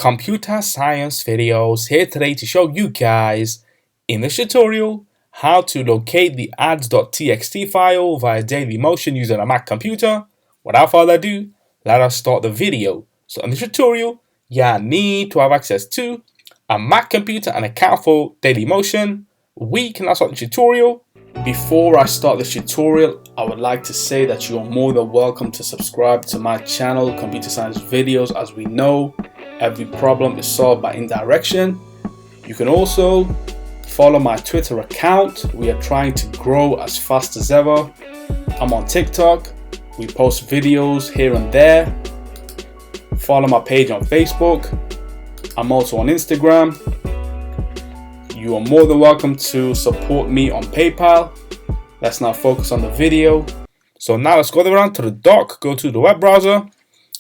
Computer Science Videos here today to show you guys in this tutorial how to locate the Ads.txt file via Dailymotion using a Mac computer. Without further ado, let us start the video. So in this tutorial, you need to have access to a Mac computer and account for Dailymotion. We can now start the tutorial. Before I start this tutorial, I would like to say that you are more than welcome to subscribe to my channel, Computer Science Videos. As we know, every problem is solved by indirection. You can also follow my Twitter account. We are trying to grow as fast as ever. I'm on TikTok. We post videos here and there. Follow my page on Facebook. I'm also on Instagram. You are more than welcome to support me on PayPal. Let's now focus on the video. So now let's go around to the dock, go to the web browser,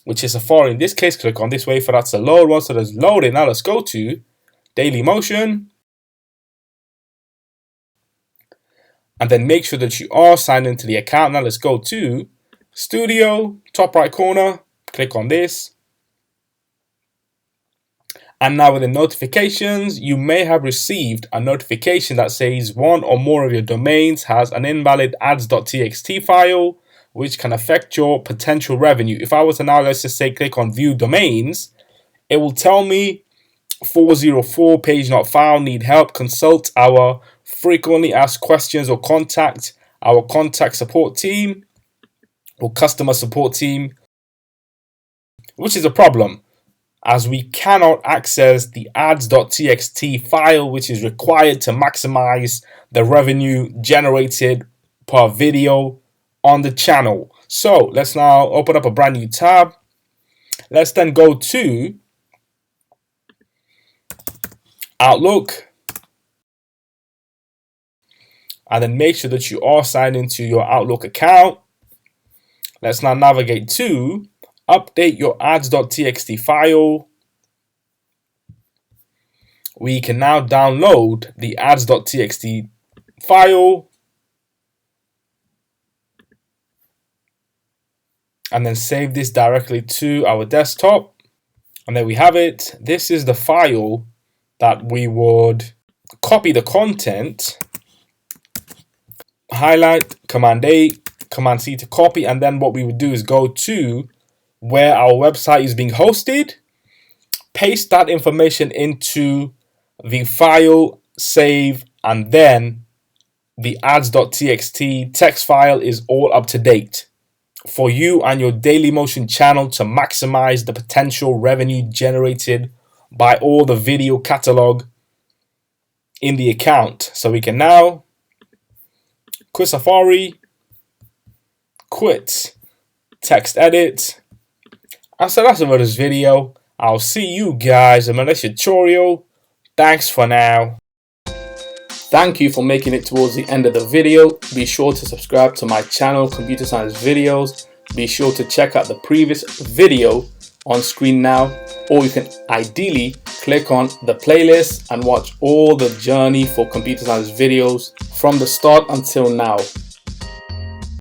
which is Safari in this case. Click on this way for that to load. Once it is loaded, now let's go to Dailymotion. And then make sure that you are signed into the account. Now let's go to Studio, top right corner, click on this. And now with the notifications, you may have received a notification that says one or more of your domains has an invalid Ads.txt file, which can affect your potential revenue. If I was to now, let's just say, click on view domains, it will tell me 404 page not found, need help, consult our frequently asked questions or contact our contact support team or customer support team, which is a problem as we cannot access the Ads.txt file, which is required to maximize the revenue generated per video on the channel. So let's now open up a brand new tab. Let's then go to Outlook and then make sure that you are signed into your Outlook account. Let's now navigate to update your Ads.txt file. We can now download the Ads.txt file and then save this directly to our desktop. And there we have it. This is the file that we would copy the content, highlight, Command A, Command C to copy, and then what we would do is go to where our website is being hosted, paste that information into the file, save, and then the Ads.txt text file is all up to date for you and your Dailymotion channel to maximize the potential revenue generated by all the video catalog in the account. So we can now quit Safari, quit text edit. And so that's it for this video. I'll see you guys in my next tutorial. Thanks for now. Thank you for making it towards the end of the video. Be sure to subscribe to my channel, Computer Science Videos. Be sure to check out the previous video on screen now, or you can ideally click on the playlist and watch all the journey for Computer Science Videos from the start until now.